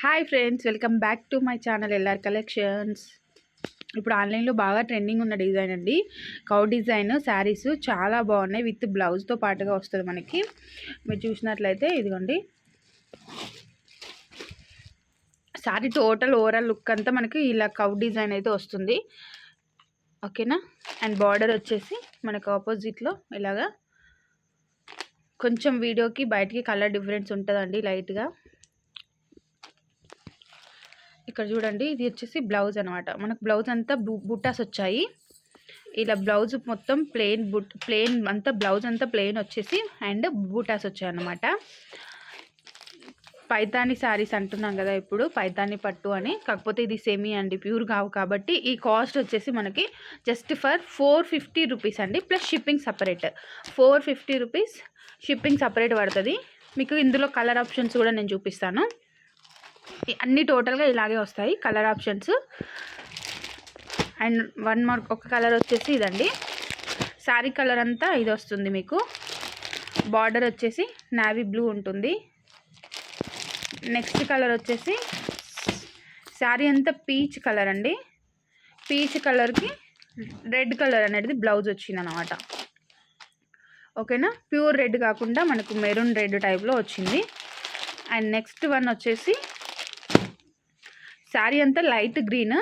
Hi friends, welcome back to my channel LR collections. ఇప్పుడు ఆన్లైన్లో బాగా ట్రెండింగ్ ఉన్న డిజైన్ అండి, కౌ డిజైన్ శారీస్ చాలా బాగున్నాయి. విత్ బ్లౌజ్తో పాటుగా వస్తుంది మనకి. మీరు చూసినట్లయితే ఇదిగోండి, శారీ టోటల్ ఓవరాల్ లుక్ అంతా మనకి ఇలా కౌ డిజైన్ అయితే వస్తుంది. ఓకేనా. అండ్ బార్డర్ వచ్చేసి మనకు ఆపోజిట్లో ఇలాగా కొంచెం వీడియోకి బయటికి కలర్ డిఫరెన్స్ ఉంటుందండి లైట్గా. ఇక్కడ చూడండి, ఇది వచ్చేసి బ్లౌజ్ అనమాట. మనకు బ్లౌజ్ అంతా బుట్టాస్ వచ్చాయి. ఇలా బ్లౌజ్ మొత్తం ప్లెయిన్ అంతా బ్లౌజ్ అంతా ప్లెయిన్ వచ్చేసి అండ్ బూటాస్ వచ్చాయి అన్నమాట. పైతాని శారీస్ అంటున్నాం కదా ఇప్పుడు, పైతాని పట్టు అని. కాకపోతే ఇది సెమీ అండి, ప్యూర్ కావు కాబట్టి ఈ కాస్ట్ వచ్చేసి మనకి జస్ట్ ఫర్ 450 రూపీస్ అండి, plus shipping separate. 450 rupees shipping separate పడుతుంది. మీకు ఇందులో కలర్ ఆప్షన్స్ కూడా నేను చూపిస్తాను. అన్నీ టోటల్గా ఇలాగే వస్తాయి కలర్ ఆప్షన్స్. అండ్ ఒక కలర్ వచ్చేసి ఇదండి, శారీ కలర్ అంతా ఇది వస్తుంది మీకు. బార్డర్ వచ్చేసి నావీ బ్లూ ఉంటుంది. నెక్స్ట్ కలర్ వచ్చేసి శారీ అంతా పీచ్ కలర్ అండి. పీచ్ కలర్కి రెడ్ కలర్ అనేది బ్లౌజ్ వచ్చింది అన్నమాట. ఓకేనా. ప్యూర్ రెడ్ కాకుండా మనకు మెరూన్ రెడ్ టైప్లో వచ్చింది. అండ్ నెక్స్ట్ వన్ వచ్చేసి శారీ అంతా లైట్ గ్రీన్.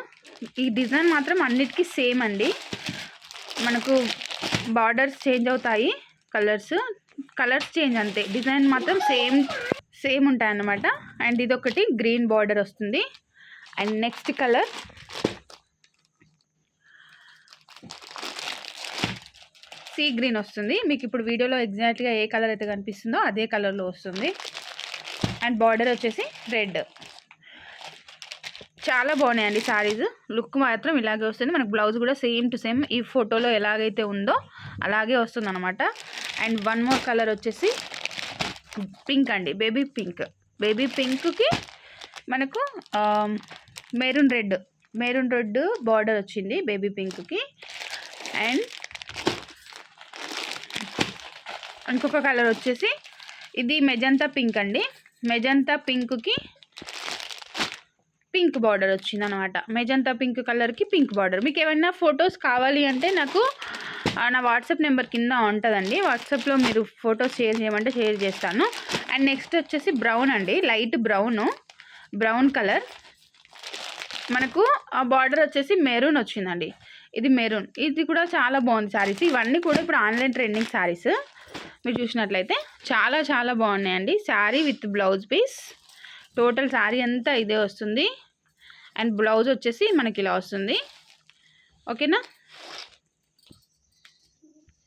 ఈ డిజైన్ మాత్రం అన్నిటికీ సేమ్ అండి. మనకు బార్డర్స్ చేంజ్ అవుతాయి, కలర్స్ చేంజ్ అంతే, డిజైన్ మాత్రం సేమ్ ఉంటాయి అన్నమాట. అండ్ ఇదొకటి గ్రీన్ బార్డర్ వస్తుంది. And next colour sea green వస్తుంది. మీకు ఇప్పుడు వీడియోలో ఎగ్జాక్ట్గా ఏ కలర్ అయితే కనిపిస్తుందో అదే కలర్లో వస్తుంది. అండ్ బార్డర్ వచ్చేసి రెడ్. చాలా బాగున్నాయండి శారీస్. లుక్ మాత్రం ఇలాగే వస్తుంది. మనకు బ్లౌజ్ కూడా సేమ్ టు సేమ్ ఈ ఫోటోలో ఎలాగైతే ఉందో అలాగే వస్తుంది అనమాట. అండ్ వన్ మోర్ కలర్ వచ్చేసి పింక్ అండి, బేబీ పింక్కి మనకు మెరూన్ రెడ్ బార్డర్ వచ్చింది బేబీ పింక్కి. అండ్ ఇంకొక కలర్ వచ్చేసి ఇది మెజంతా పింక్ అండి. మెజంతా పింక్కి పింక్ బార్డర్ వచ్చింది అనమాట. మెజంతా పింక్ కలర్కి పింక్ బార్డర్. మీకు ఏమైనా ఫొటోస్ కావాలి అంటే నాకు నా వాట్సాప్ నెంబర్ కింద ఉంటుందండి, వాట్సాప్లో మీరు ఫొటోస్ షేర్ చేయమంటే షేర్ చేస్తాను. అండ్ నెక్స్ట్ వచ్చేసి బ్రౌన్ అండి, లైట్ బ్రౌన్ కలర్. మనకు ఆ బార్డర్ వచ్చేసి మెరూన్ వచ్చిందండి. ఇది మెరూన్, ఇది కూడా చాలా బాగుంది శారీస్. ఇవన్నీ కూడా ఇప్పుడు ఆన్లైన్ ట్రెండింగ్ శారీస్. మీరు చూసినట్లయితే చాలా చాలా బాగున్నాయండి. Sari with blouse piece, total sari అంతా ఇదే వస్తుంది. అండ్ బ్లౌజ్ వచ్చేసి మనకి ఇలా వస్తుంది. ఓకేనా.